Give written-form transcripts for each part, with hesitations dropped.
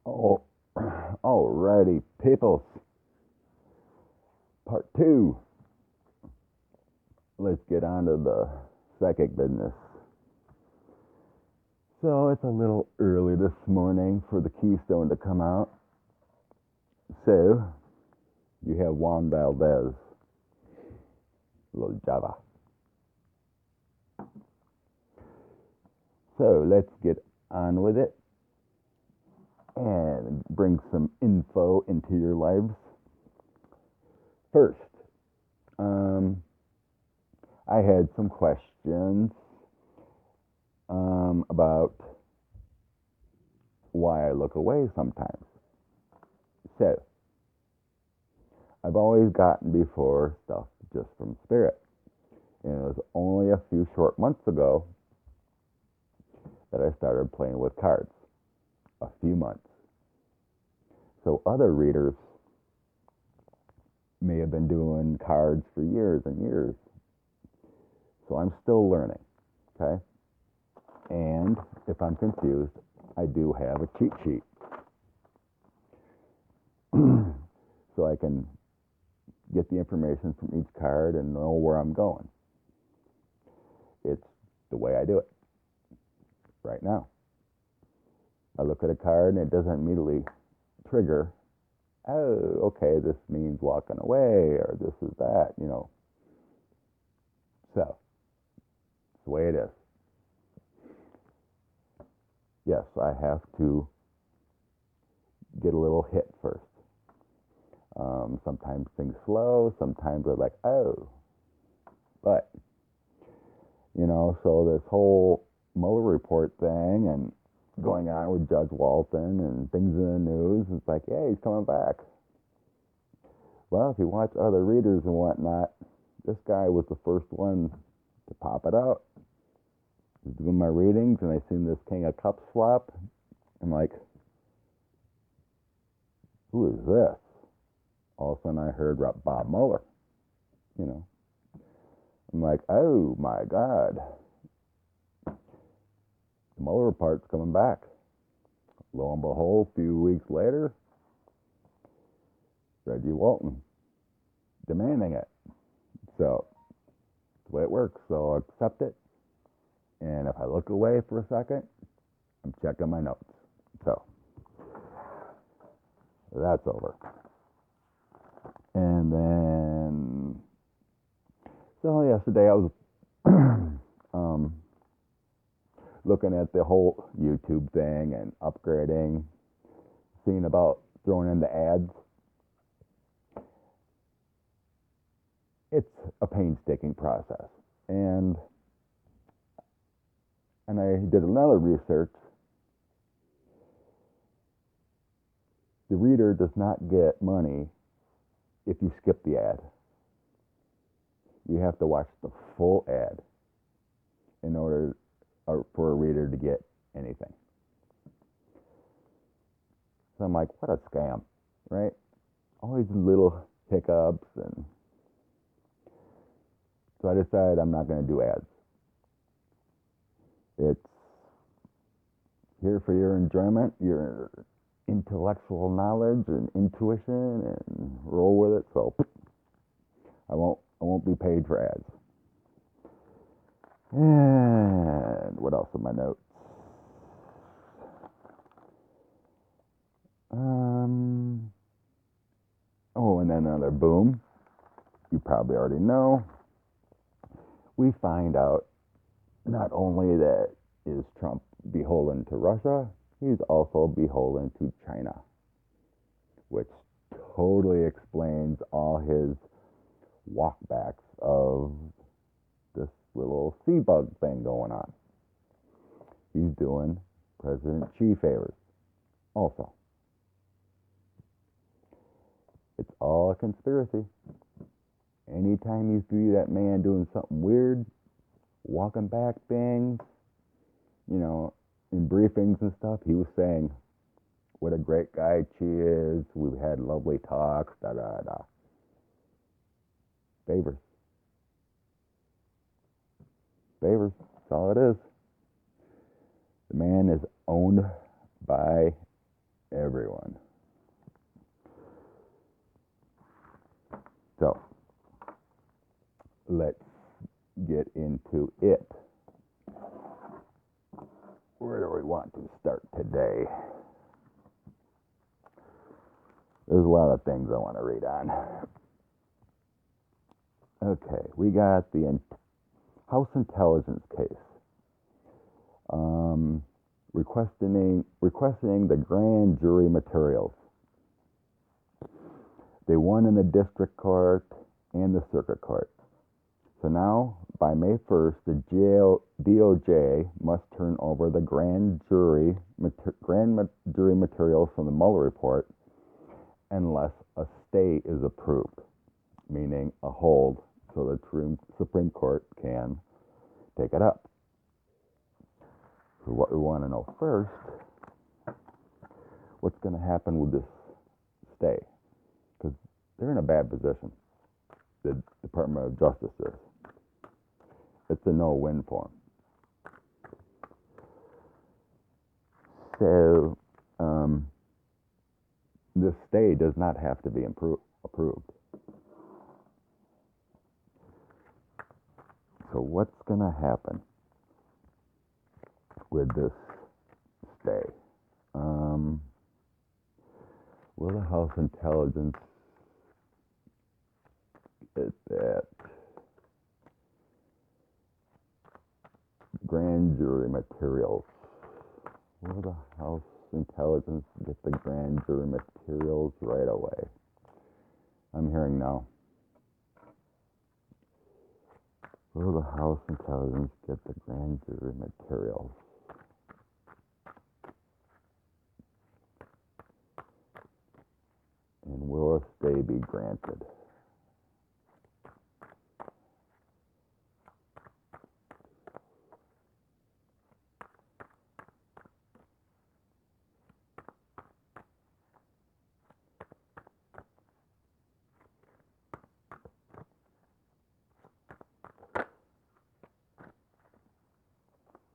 Oh, alrighty, peoples. Part two. Let's get on to the psychic business. So it's a little early this morning for the Keystone to come out. So you have Juan Valdez, little Java. So let's get on with it and bring some info into your lives. First, I had some questions about why I look away sometimes. So, I've always gotten before stuff just from spirit. And it was only a few short months ago that I started playing with cards. A few months. So other readers may have been doing cards for years and years. So I'm still learning, okay? And if I'm confused, I do have a cheat sheet. So I can get the information from each card and know where I'm going. It's the way I do it right now. I look at a card and it doesn't immediately trigger, oh, okay, this means walking away or this is that, So, it's the way it is. Yes, I have to get a little hit first. Sometimes things slow, sometimes they're like, oh. But, so this whole Mueller report thing and going on with Judge Walton and things in the news, it's like, yeah, he's coming back. Well, if you watch other readers and whatnot, this guy was the first one to pop it out. I was doing my readings and I seen this King of Cups flop. I'm like, who is this? All of a sudden I heard Bob Mueller. I'm like, oh my God. The Mueller report's coming back. Lo and behold, a few weeks later, Reggie Walton demanding it. So, that's the way it works. So I accept it. And if I look away for a second, I'm checking my notes. So, that's over. And then, so yesterday I was looking at the whole YouTube thing and upgrading, seeing about throwing in the ads. It's a painstaking process. And I did another research. The reader does not get money if you skip the ad. You have to watch the full ad in order for a reader to get anything. So I'm like, what a scam, right? All these little hiccups. And so I decided I'm not going to do ads. It's here for your enjoyment, your intellectual knowledge and intuition, and roll with it. So I won't be paid for ads. And what else in my notes? And then another boom. You probably already know. We find out not only that is Trump beholden to Russia, he's also beholden to China, which totally explains all his walkbacks of this little sea bug thing going on. He's doing President Xi favors also. It's all a conspiracy. Anytime you see that man doing something weird, walking back things, in briefings and stuff, he was saying what a great guy Xi is. We've had lovely talks, da-da-da. Favors. Favors. That's all it is. The man is owned by everyone. let's get into it. Where do we want to start today? There's a lot of things I want to read on. Okay, we got the House Intelligence case. Requesting the grand jury materials. They won in the district court and the circuit court. So now, by May 1st, the DOJ must turn over the grand jury materials from the Mueller report unless a stay is approved, meaning a hold, so the Supreme Court can take it up. So what we want to know first, what's going to happen with this stay? Because they're in a bad position. The Department of Justice is. It's a no-win for them. So, this stay does not have to be approved. So what's going to happen with this stay? Will the House Intelligence get that grand jury materials? Will the House Intelligence get the grand jury materials right away? I'm hearing no. Will the House Intelligence get the grand jury materials? And will a stay be granted?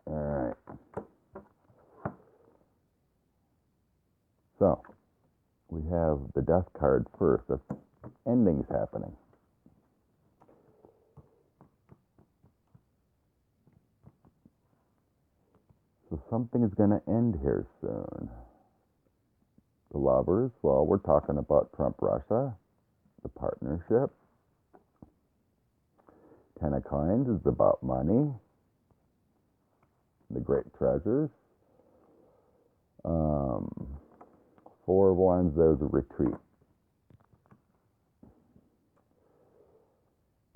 All right. So, we have the death card first. The ending's happening. So something is going to end here soon. The lovers, well, we're talking about Trump-Russia, the partnership. Ten of Coins is about money, the great treasures. Four of Wands, there's a retreat.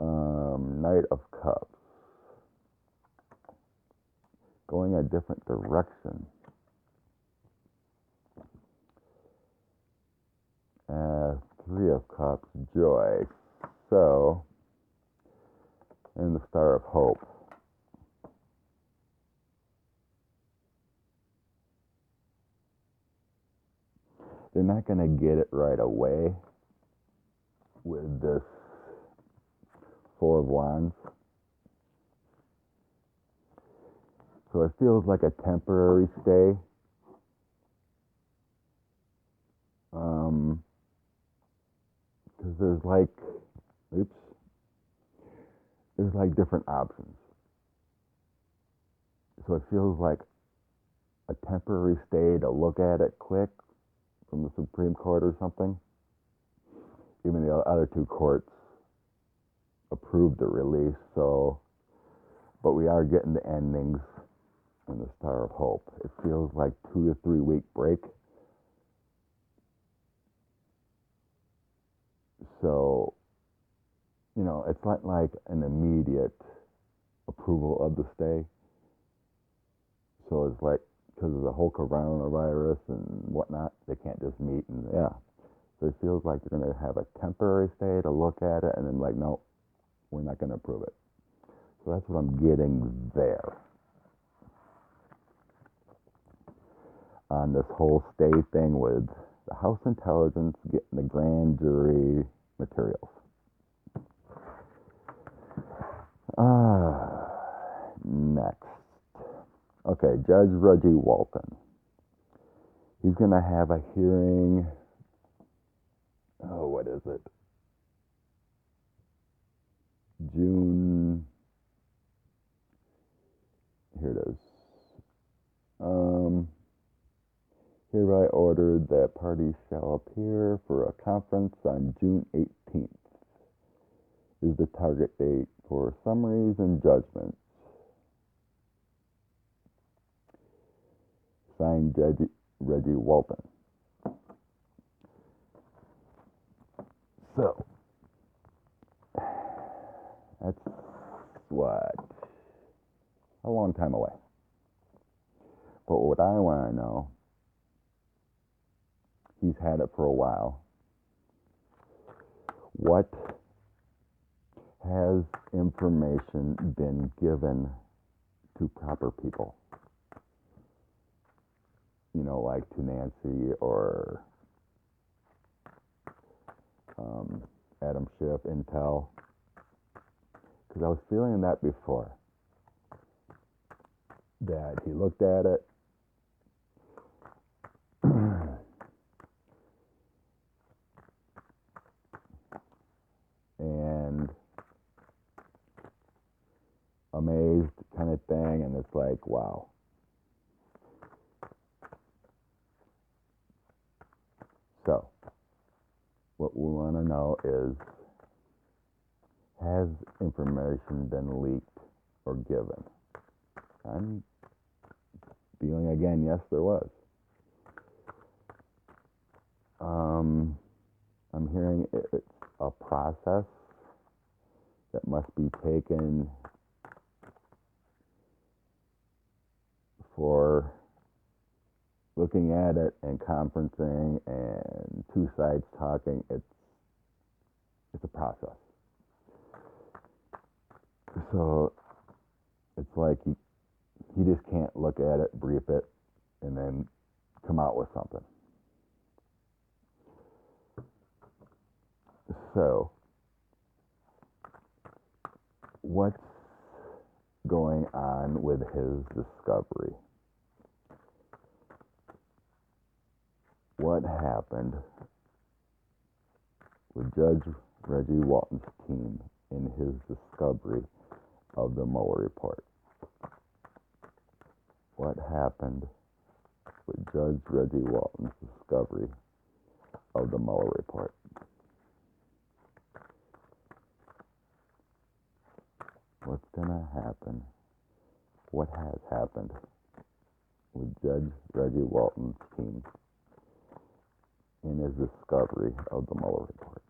Knight of Cups, going a different direction. Three of Cups, joy. So, and the Star of Hope. They're not going to get it right away with this Four of Wands. So it feels like a temporary stay. Because there's like different options. So it feels like a temporary stay to look at it quick from the Supreme Court or something. Even the other two courts approved the release, but we are getting the endings in the Star of Hope. It feels like 2 to 3 week break. So, it's not like an immediate approval of the stay. So it's like, because of the whole coronavirus and whatnot, they can't just meet and, yeah. So it feels like they're going to have a temporary stay to look at it and then like, no, we're not going to approve it. So that's what I'm getting there. On this whole stay thing with the House Intelligence getting the grand jury materials. Next. Okay, Judge Reggie Walton. He's going to have a hearing. Oh, what is it? June ordered that parties shall appear for a conference on June 18th. Is the target date for summaries and judgments. Signed, Reggie Walton. So, that's what? A long time away. But what I want to know, he's had it for a while. What has information been given to proper people? You know, like to Nancy or Adam Schiff, Intel. Because I was feeling that before. That he looked at it. And amazed kind of thing, and it's like, wow. So, what we want to know is, has information been leaked or given? I'm feeling again, yes, there was. I'm hearing it's a process that must be taken for looking at it and conferencing and two sides talking. It's a process. So it's like he just can't look at it, brief it, and then come out with something. So, what's going on with his discovery? What happened with Judge Reggie Walton's team in his discovery of the Mueller report? What happened with Judge Reggie Walton's discovery of the Mueller report? What's going to happen? What has happened with Judge Reggie Walton's team in his discovery of the Mueller report?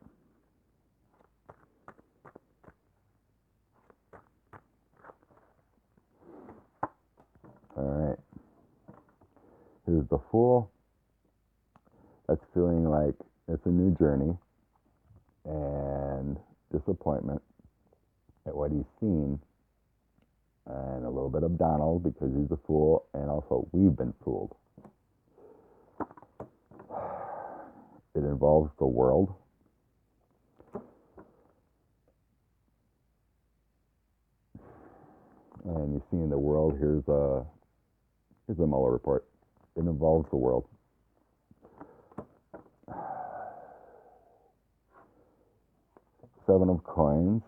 All right. Here's the Fool. That's feeling like it's a new journey and disappointment at what he's seen, and a little bit of Donald because he's a fool, and also we've been fooled. It involves the world. And you see in the world, here's a Mueller report. It involves the world. Seven of Coins.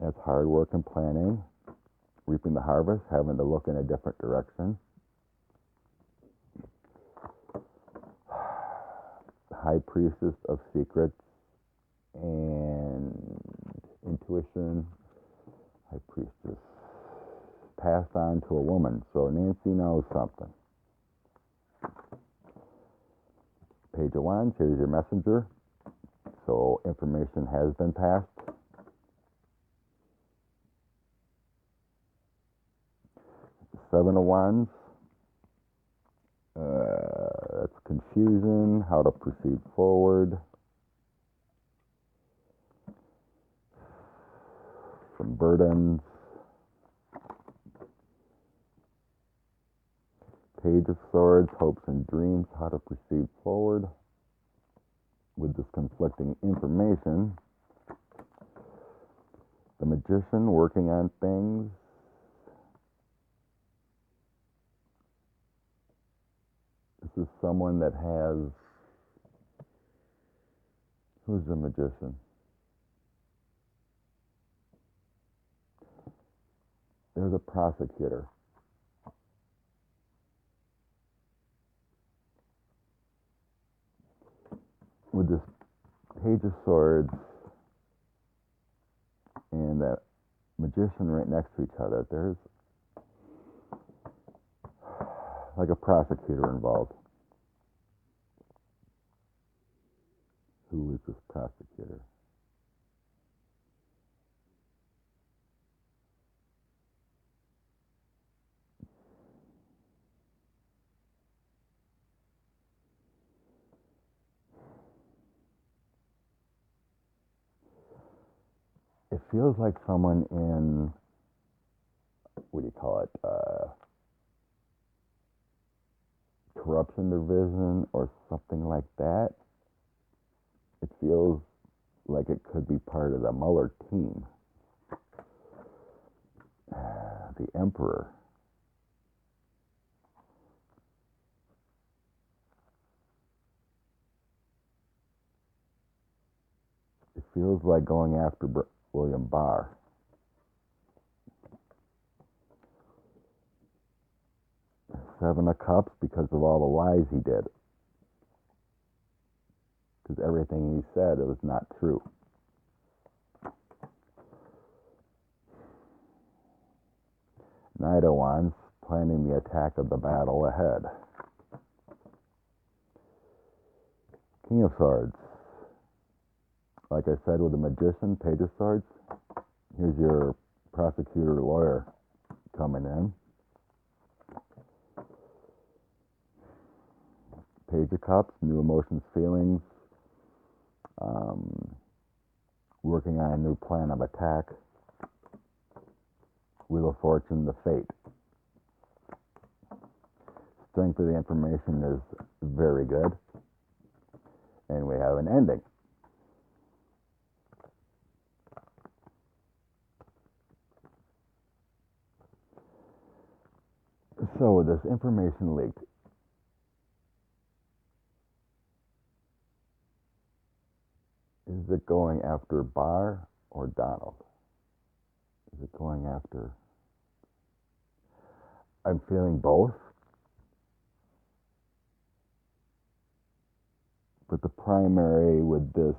That's hard work and planning. Reaping the harvest, having to look in a different direction. High Priestess of Secrets and Intuition. High Priestess. Passed on to a woman. So Nancy knows something. Page of Wands, here's your messenger. So information has been passed. Seven of Wands. That's confusion, how to proceed forward. Some burdens. Page of Swords, hopes and dreams, how to proceed forward with this conflicting information. The Magician, working on things. This is someone that has... Who's the Magician? There's a prosecutor. with this Page of Swords and that Magician right next to each other, there's like a prosecutor involved. Who is this prosecutor? It feels like someone in, what do you call it, corruption division or something like that. It feels like it could be part of the Mueller team. The Emperor. It feels like going after William Barr. Seven of Cups because of all the lies he did. Because everything he said, it was not true. Knight of Wands, planning the attack of the battle ahead. King of Swords. Like I said with the Magician, Page of Swords, here's your prosecutor lawyer coming in. Page of Cups, new emotions, feelings, working on a new plan of attack. Wheel of Fortune, the fate. Strength of the information is very good. And we have an ending. So this information leaked. Is it going after Barr or Donald? Is it going after... I'm feeling both. But the primary with this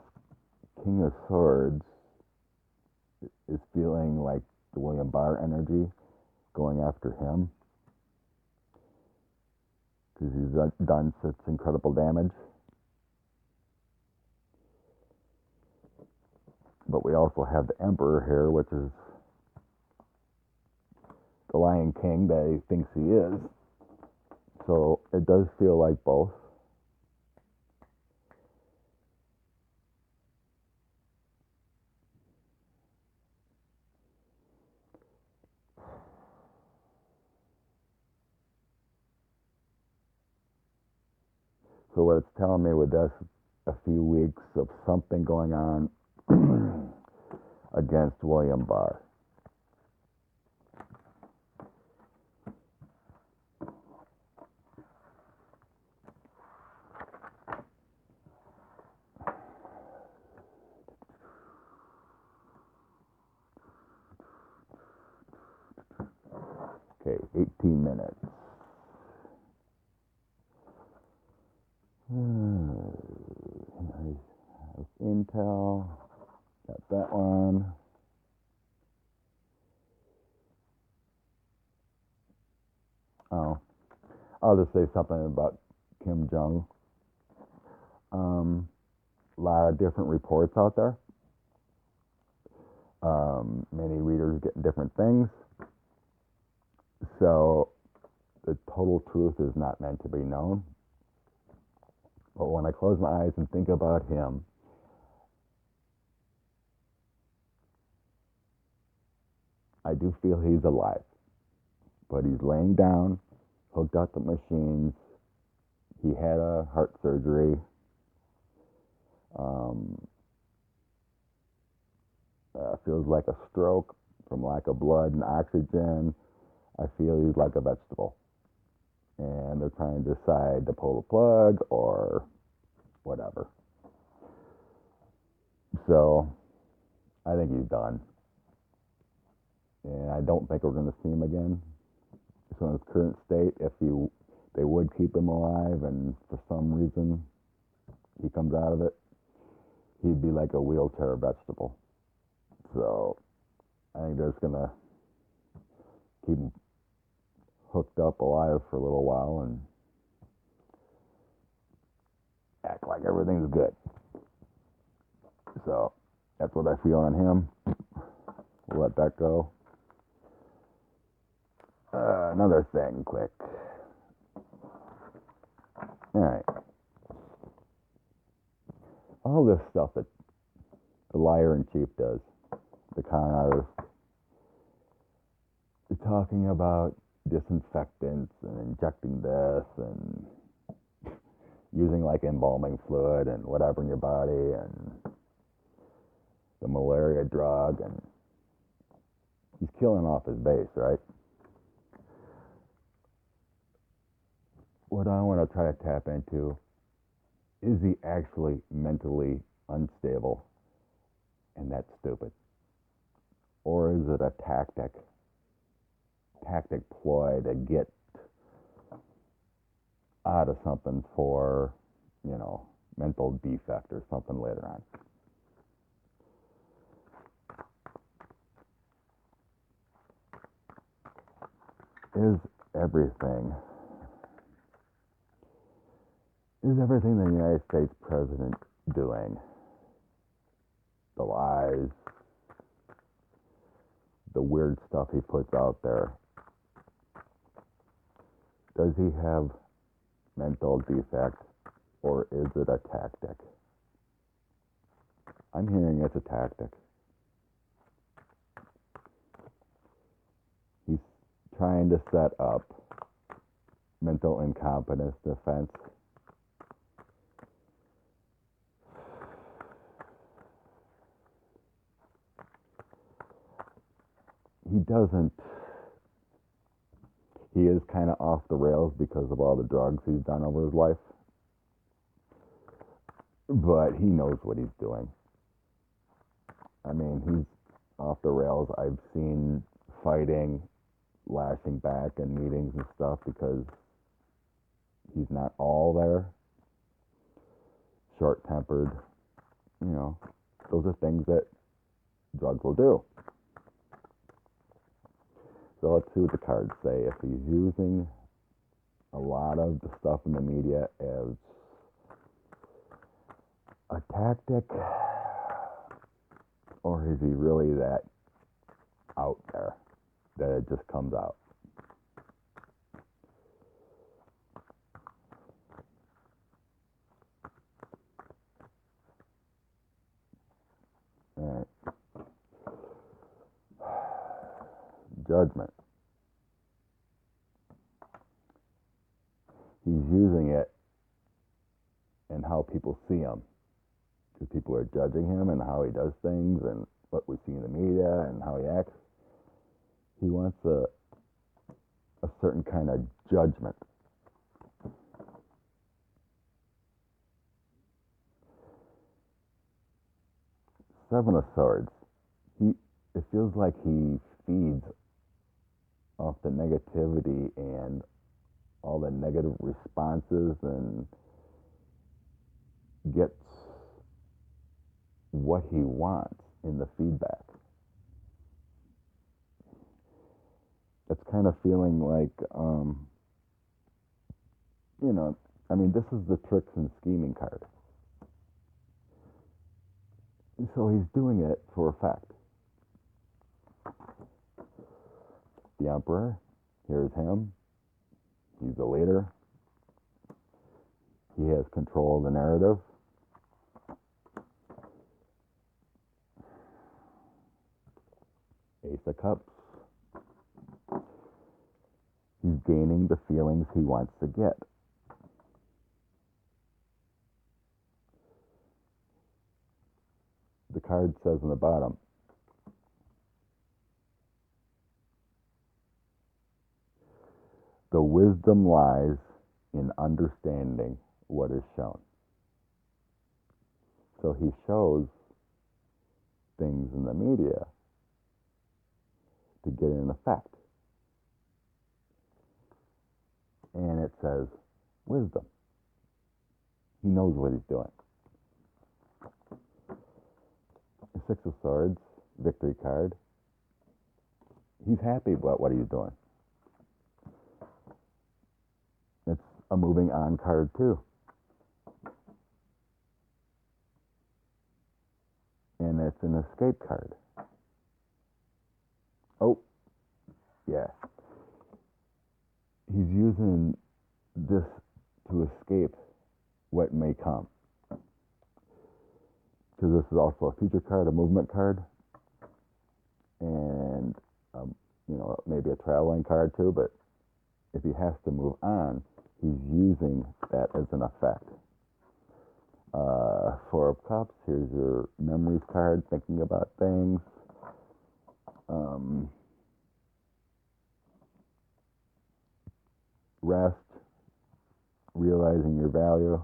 King of Swords is feeling like the William Barr energy going after him. Because he's done such incredible damage. But we also have the Emperor here, which is the Lion King that he thinks he is. So it does feel like both. So what it's telling me with this, a few weeks of something going on against William Barr. Okay, 18 minutes. Nice. Intel. Got that one. Oh, I'll just say something about Kim Jong. A lot of different reports out there. Many readers getting different things. So the total truth is not meant to be known. But when I close my eyes and think about him, I do feel he's alive. But he's laying down, hooked up the machines. He had a heart surgery. Feels like a stroke from lack of blood and oxygen. I feel he's like a vegetable. And they're trying to decide to pull the plug or whatever. So I think he's done. And I don't think we're going to see him again. So in his current state, if they would keep him alive and for some reason he comes out of it, he'd be like a wheelchair vegetable. So I think they're just going to keep him hooked up alive for a little while and act like everything's good. So that's what I feel on him. We'll let that go. Another thing, quick. All right. All this stuff that the liar in chief does, the con artist, they're talking about disinfectants and injecting this and using like embalming fluid and whatever in your body and the malaria drug, and he's killing off his base, right? What I want to try to tap into, is he actually mentally unstable and that's stupid? Or is it a tactic ploy to get out of something for, mental defect or something later on? Is everything the United States president doing, the lies, the weird stuff he puts out there, does he have mental defect, or is it a tactic? I'm hearing it's a tactic. He's trying to set up mental incompetence defense. He is kind of off the rails because of all the drugs he's done over his life. But he knows what he's doing. I mean, he's off the rails. I've seen fighting, lashing back in meetings and stuff because he's not all there. Short-tempered, those are things that drugs will do. So let's see what the cards say. If he's using a lot of the stuff in the media as a tactic, or is he really that out there that it just comes out? All right. Judgment. He's using it in how people see him. Because people are judging him and how he does things and what we see in the media and how he acts. He wants a certain kind of judgment. Seven of Swords. It feels like he feeds off the negativity and all the negative responses and gets what he wants in the feedback. It's kind of feeling like, this is the tricks and scheming card. So he's doing it for effect. The Emperor, here's him. He's the leader. He has control of the narrative. Ace of Cups. He's gaining the feelings he wants to get. The card says on the bottom, the wisdom lies in understanding what is shown. So he shows things in the media to get an effect. And it says wisdom. He knows what he's doing. Six of Swords, victory card. He's happy about what he's doing. It's a moving on card too. And it's an escape card. Oh, yeah. He's using this to escape what may come. Because this is also a future card, a movement card, and maybe a traveling card too. But if he has to move on, he's using that as an effect. Four of Cups. Here's your memories card, thinking about things. Rest, realizing your value.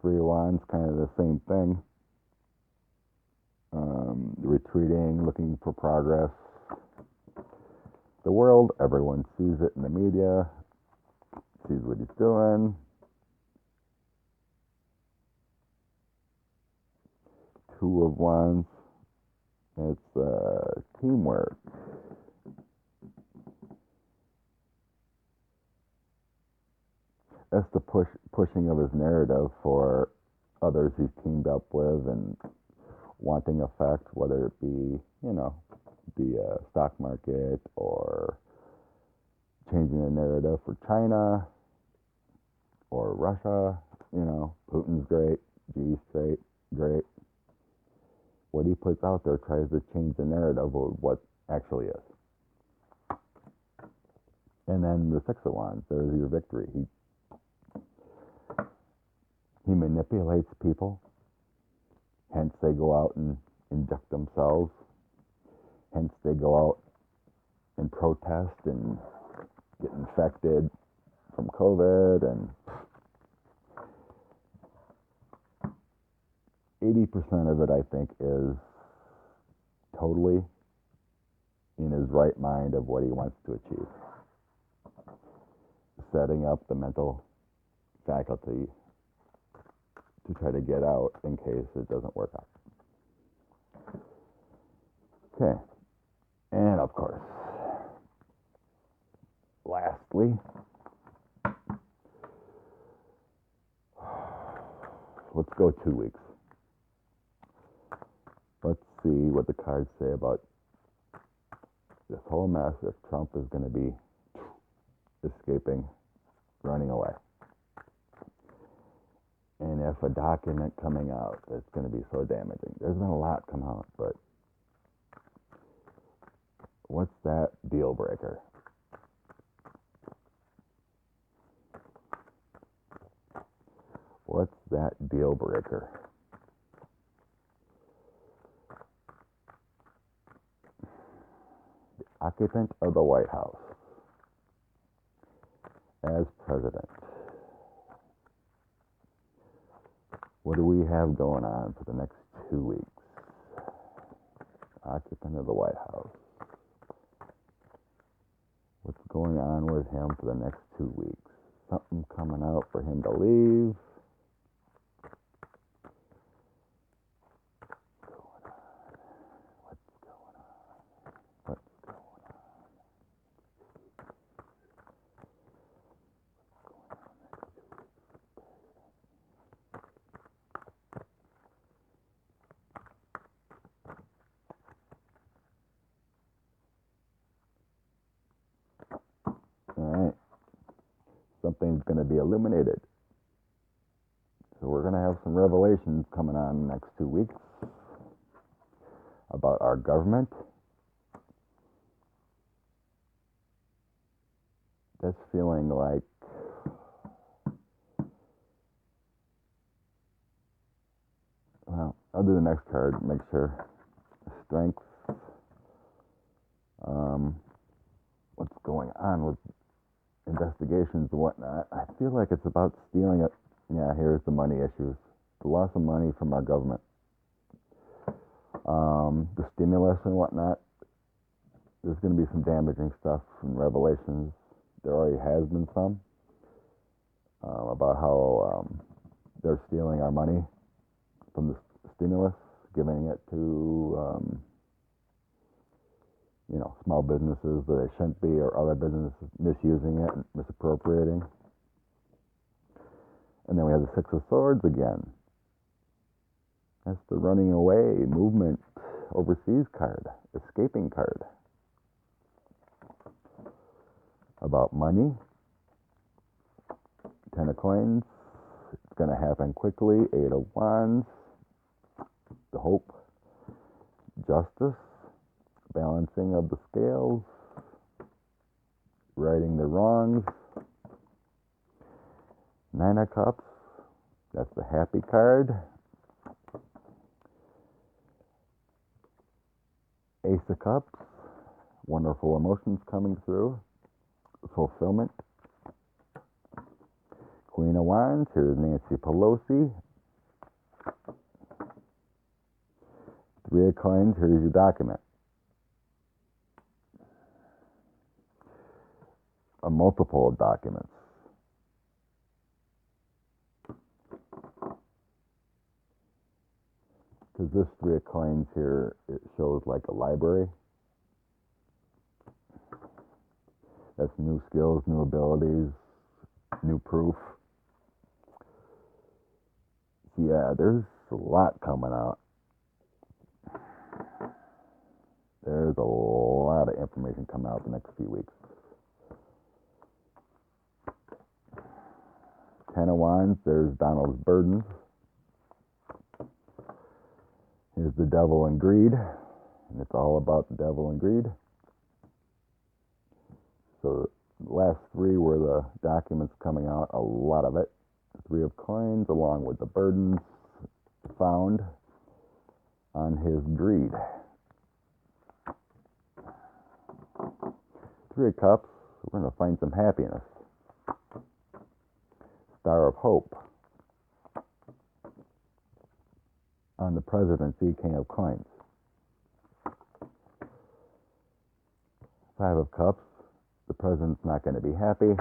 Three of Wands, kind of the same thing. Retreating, looking for progress. The World, everyone sees it in the media, sees what he's doing. Two of Wands, it's teamwork. That's the pushing of his narrative for others he's teamed up with and wanting effect, whether it be, the stock market or changing the narrative for China or Russia. Putin's great, G's great. What he puts out there tries to change the narrative of what actually is. And then the Six of Wands, there's your victory. He manipulates people, hence they go out and inject themselves, hence they go out and protest and get infected from COVID, and 80% of it, I think, is totally in his right mind of what he wants to achieve. Setting up the mental faculty to try to get out in case it doesn't work out. Okay. And of course, lastly, let's go 2 weeks. Let's see what the cards say about this whole mess, if Trump is going to be escaping, running away. And if a document coming out that's going to be so damaging. There's been a lot come out, but what's that deal breaker? What's that deal breaker? The occupant of the White House as president. What do we have going on for the next 2 weeks? Occupant of the White House. What's going on with him for the next 2 weeks? Something coming out for him to leave. Alright, something's going to be illuminated. So we're going to have some revelations coming on the next 2 weeks about our government. That's feeling like I'll do the next card, make sure. Strength. What's going on with investigations and whatnot. I feel like it's about stealing it. Yeah, here's the money issues. The loss of money from our government. The stimulus and whatnot. There's going to be some damaging stuff from revelations there already has been some about how they're stealing our money from the stimulus, giving it to small businesses that they shouldn't be, or other businesses misusing it and misappropriating. And then we have the Six of Swords again. That's the running away, movement, overseas card, escaping card. About money. Ten of Coins. It's going to happen quickly. Eight of Wands. The hope. Justice. Balancing of the scales. Righting the wrongs. Nine of Cups. That's the happy card. Ace of Cups. Wonderful emotions coming through. Fulfillment. Queen of Wands. Here's Nancy Pelosi. Three of Coins. Here's your document. A multiple of documents. Because this Three of Coins here, it shows like a library. That's new skills, new abilities, new proof. So yeah, there's a lot coming out. There's a lot of information coming out the next few weeks. Ten of Wands, there's Donald's burdens. Here's the Devil and Greed. And it's all about the Devil and Greed. So the last three were the documents coming out, a lot of it. Three of Coins along with the burdens found on his greed. Three of Cups, we're going to find some happiness. Star of Hope. On the presidency, King of Coins. Five of Cups, the president's not going to be happy.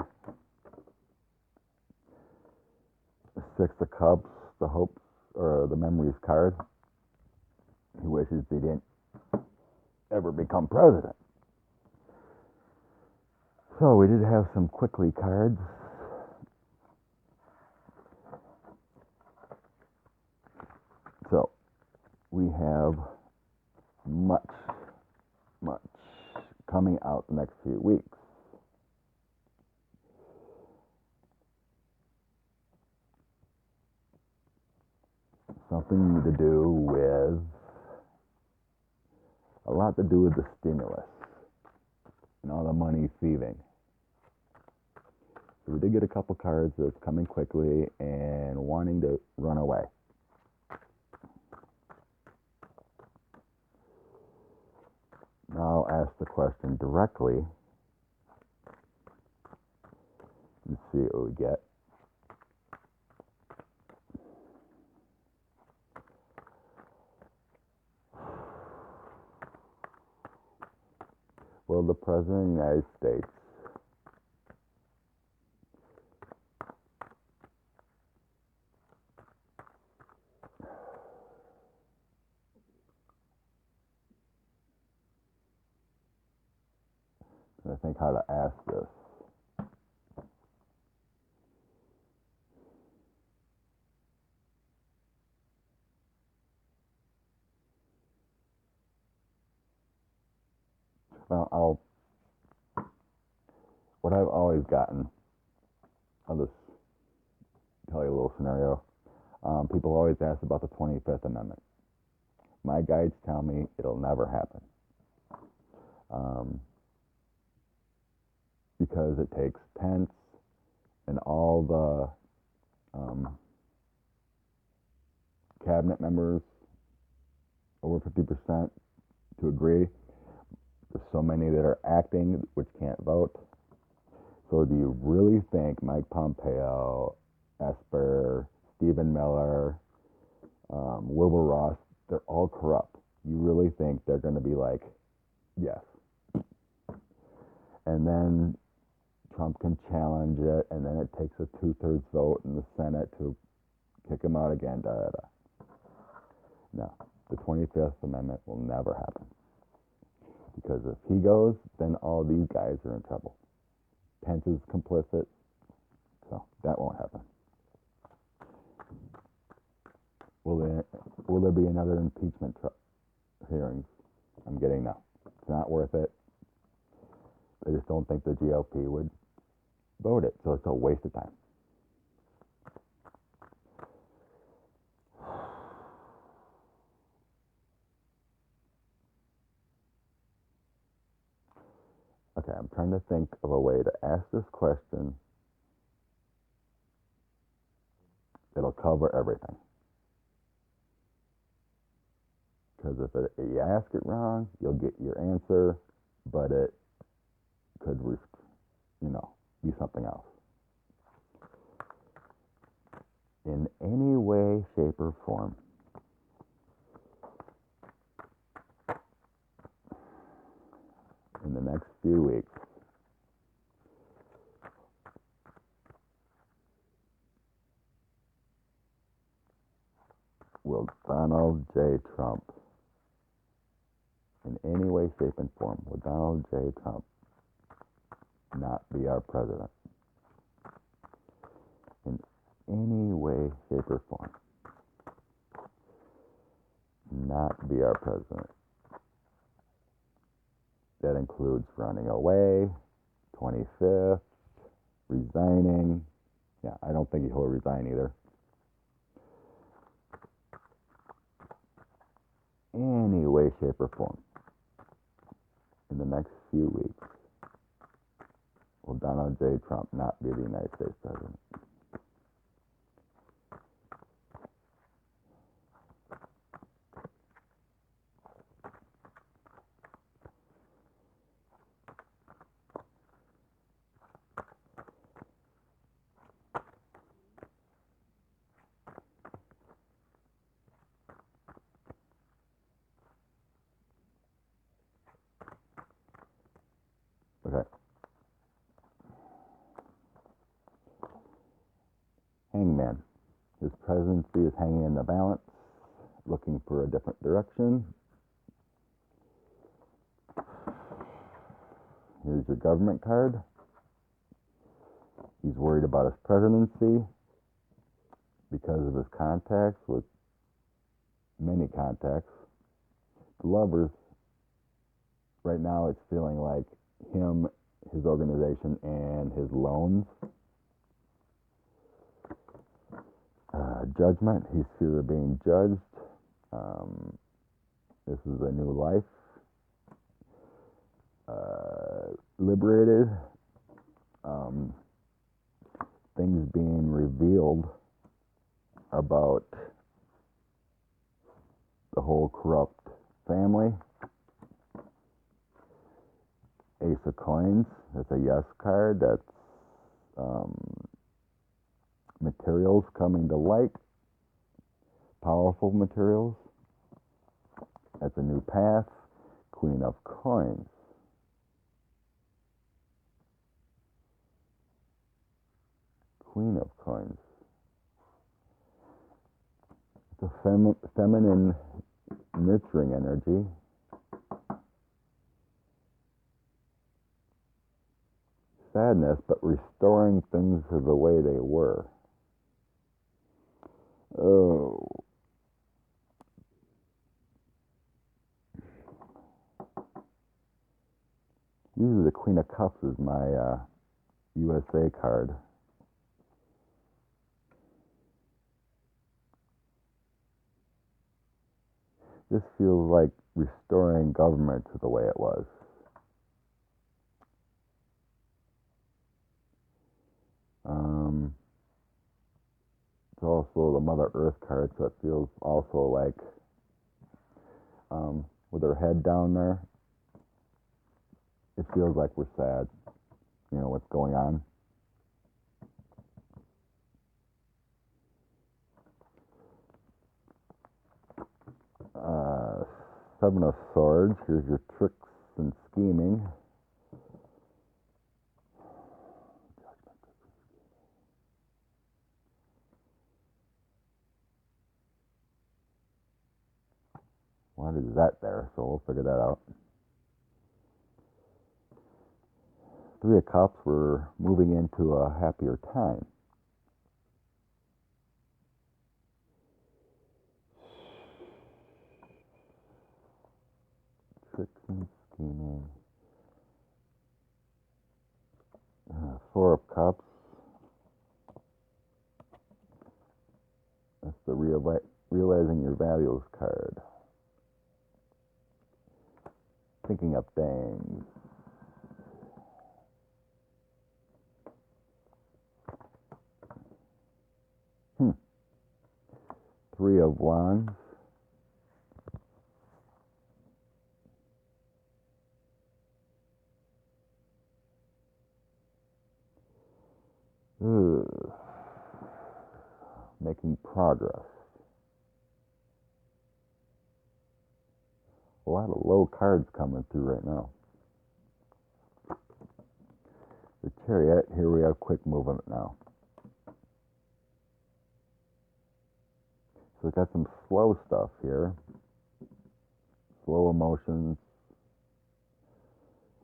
Six of Cups, the hopes, or the memories card. He wishes he didn't ever become president. So we did have some quickly cards. So we have much coming out the next few weeks. Something to do with, a lot to do with the stimulus and all the money thieving. So we did get a couple cards that's coming quickly and wanting to run away. Now I'll ask the question directly and see what we get. Will the President of the United States I think how to ask this. Well, what I've always gotten, I'll just tell you a little scenario. People always ask about the 25th Amendment. My guides tell me it'll never happen. Because it takes Pence and all the cabinet members, over 50%, to agree. There's so many that are acting which can't vote. So do you really think Mike Pompeo, Esper, Stephen Miller, Wilbur Ross, they're all corrupt? You really think they're going to be like, yes? And then Trump can challenge it, and then it takes a 2/3 vote in the Senate to kick him out again. Da, da, da. No, the 25th Amendment will never happen. Because if he goes, then all these guys are in trouble. Pence is complicit, so that won't happen. Will there be another impeachment hearings? I'm getting no. It's not worth it. I just don't think the GOP would vote it, so it's a waste of time. Okay, I'm trying to think of a way to ask this question that'll cover everything. Because if you ask it wrong, you'll get your answer, but it could, be something else. In any way, shape, or form, in the next few weeks, will Donald J. Trump, in any way, shape, and form, will Donald J. Trump not be our president? In any way, shape, or form, not be our president. That includes running away, 25th, resigning. Yeah, I don't think he'll resign either. Any way, shape, or form, in the next few weeks, will Donald J. Trump not be the United States president? Okay. Hangman. His presidency is hanging in the balance, looking for a different direction. Here's your government card. He's worried about his presidency because of his contacts with many contacts. The lovers, right now it's feeling like him, his organization, and his loans. Judgment, he's fear of being judged. This is a new life. Liberated. Things being revealed about the whole corrupt family. Ace of Coins, that's a yes card. That's materials coming to light. Powerful materials. That's a new path. Queen of Coins. Queen of Coins. It's a feminine, nurturing energy. Sadness, but restoring things to the way they were. Oh. Usually the Queen of Cups is my USA card. This feels like restoring government to the way it was. It's also the Mother Earth card, so it feels also like with her head down there, it feels like we're sad. You know what's going on. Seven of Swords. Here's your tricks and scheming. How does that there? So we'll figure that out. Three of Cups, we're moving into a happier time. Tricking, scheming. Four of Cups. That's the realizing your values card. Thinking of things. Three of Wands. Making progress. A lot of low cards coming through right now. The Chariot, here we have quick movement now. So we've got some slow stuff here. Slow emotions.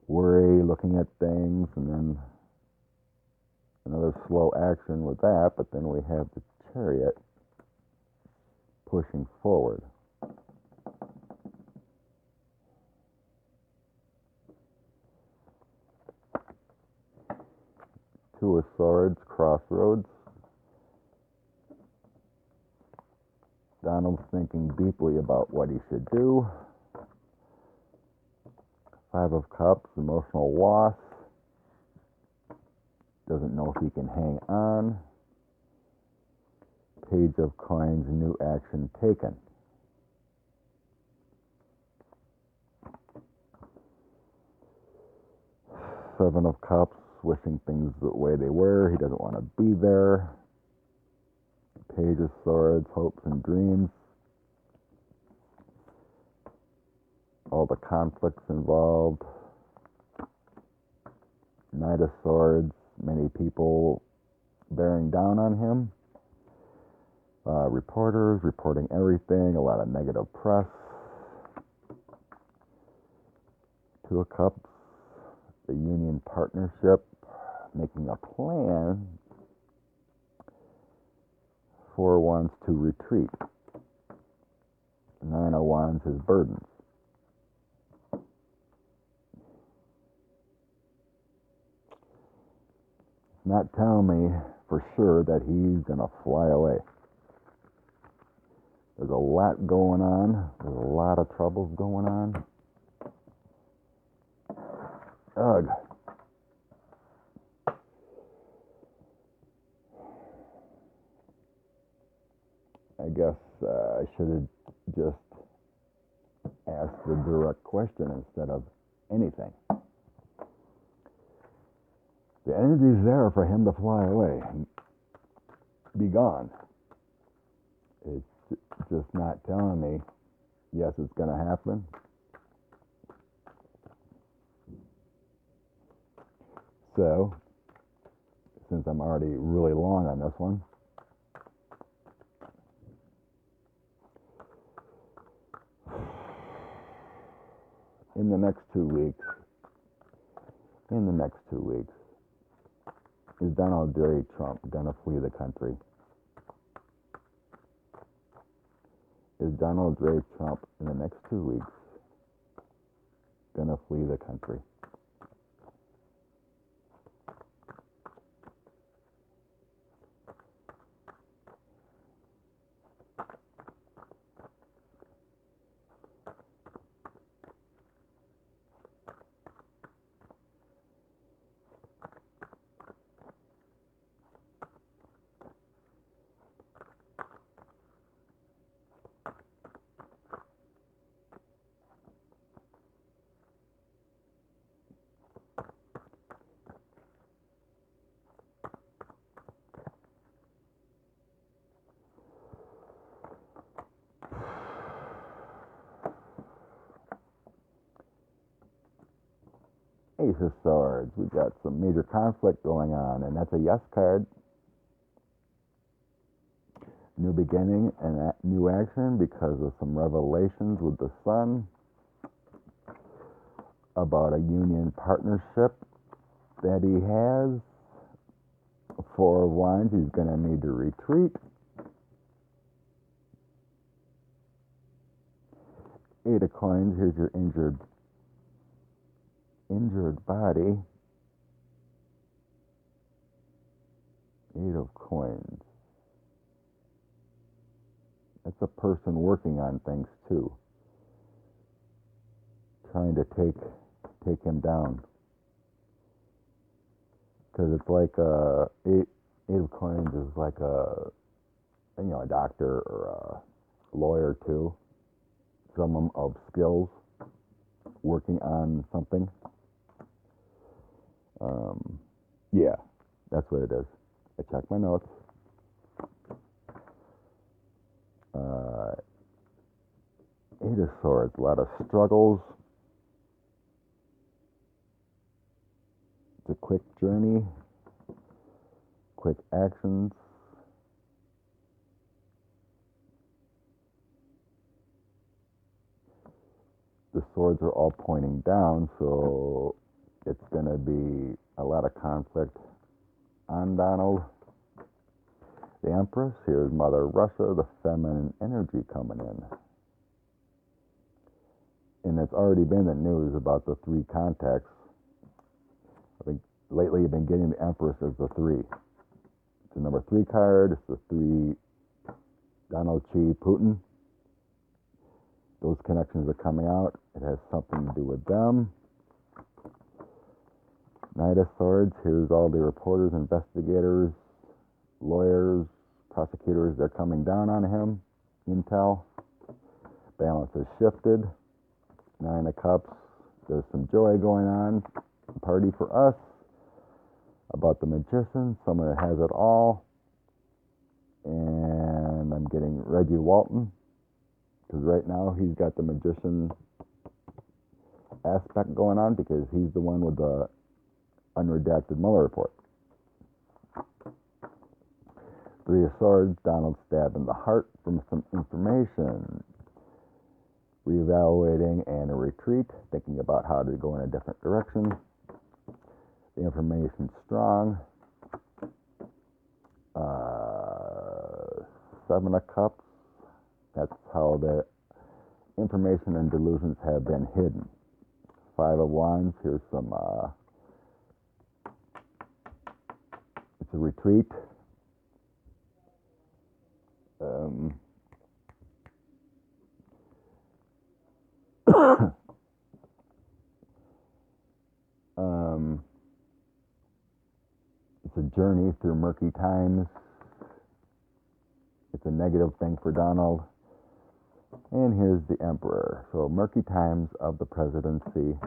Worry, looking at things, and then another slow action with that, but then we have the Chariot pushing forward. Two of Swords, crossroads. Donald's thinking deeply about what he should do. Five of Cups, emotional loss. Doesn't know if he can hang on. Page of Coins, new action taken. Seven of Cups, wishing things the way they were. He doesn't want to be there. Page of Swords, hopes and dreams. All the conflicts involved. Knight of Swords, many people bearing down on him. Reporters reporting everything, a lot of negative press. Two of Cups, the union partnership, making a plan. Four of Wands to retreat. Nine of Wands, his burdens. Not telling me for sure that he's going to fly away. There's a lot going on. There's a lot of troubles going on. Ugh. I guess I should have just asked the direct question instead of anything. The energy's there for him to fly away and be gone. It's just not telling me, yes, it's going to happen. So, since I'm already really long on this one, in the next 2 weeks, is Donald J. Trump going to flee the country? Is Donald J. Trump in the next 2 weeks going to flee the country? Ace of Swords, we've got some major conflict going on, and that's a yes card. new beginning and new action because of some revelations with the sun about a union partnership that he has. Four of Wands, he's going to need to retreat. Eight of Coins, here's your injured body. Eight of Coins. That's a person working on things too, trying to take him down. Because it's like eight of Coins is like a doctor or a lawyer too, someone of skills working on something. Yeah, that's what it is. I checked my notes. Eight of Swords, a lot of struggles. It's a quick journey, quick actions. The swords are all pointing down, so it's going to be a lot of conflict on Donald. The Empress, here's Mother Russia, the feminine energy coming in. And it's already been the news about the three contacts. I think lately you've been getting the Empress as the three. It's the number 3 card, it's the 3 Donald Xi Putin. Those connections are coming out. It has something to do with them. Knight of Swords, here's all the reporters, investigators, lawyers, prosecutors. They're coming down on him. Intel. Balance has shifted. 9 of Cups. There's some joy going on. A party for us. About the Magician. Someone that has it all. And I'm getting Reggie Walton. Because right now he's got the Magician aspect going on because he's the one with the unredacted Mueller report. 3 of Swords, Donald stabbed in the heart from some information. Reevaluating and a retreat, thinking about how to go in a different direction. The information's strong. 7 of Cups. That's how the information and delusions have been hidden. 5 of Wands. Here's some. It's a retreat. It's a journey through murky times. It's a negative thing for Donald. And here's the Emperor. So murky times of the presidency.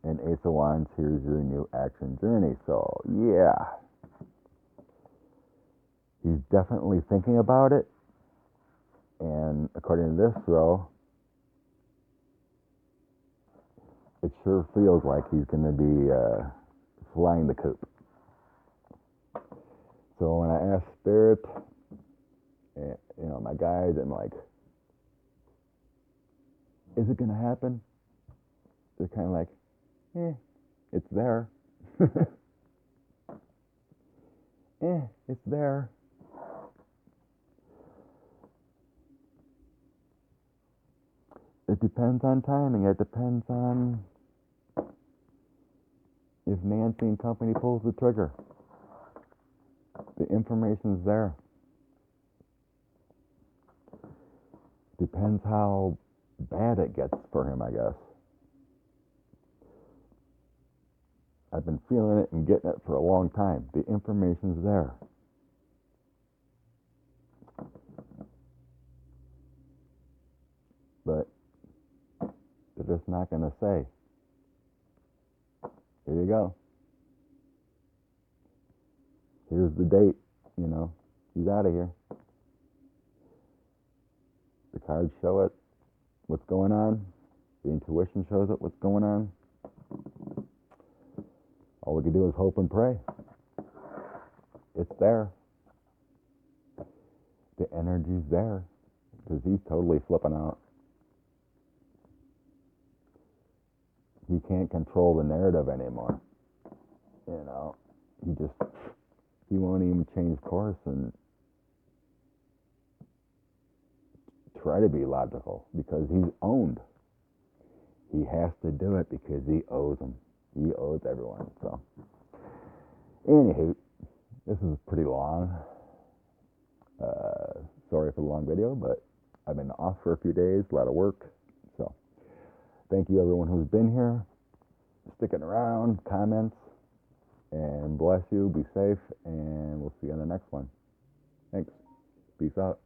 And Ace of Wands, here's your new action journey. So yeah. He's definitely thinking about it. And according to this row, it sure feels like he's going to be flying the coop. So when I asked Spirit, my guides, I'm like, is it going to happen? They're kind of like, it's there. It's there. It depends on timing. It depends on if Nancy and company pulls the trigger. The information's there. Depends how bad it gets for him, I guess. I've been feeling it and getting it for a long time. The information's there. But they're just not going to say, here you go. Here's the date, he's out of here. The cards show it, what's going on. The intuition shows it, what's going on. All we can do is hope and pray. It's there. the energy's there because he's totally flipping out. He can't control the narrative anymore. You know, he won't even change course and try to be logical because he's owned. He has to do it because he owes them. He owes everyone. So, anywho, this is pretty long. Sorry for the long video, but I've been off for a few days, a lot of work. So, thank you everyone who's been here, sticking around, comments, and bless you, be safe, and we'll see you on the next one. Thanks. Peace out.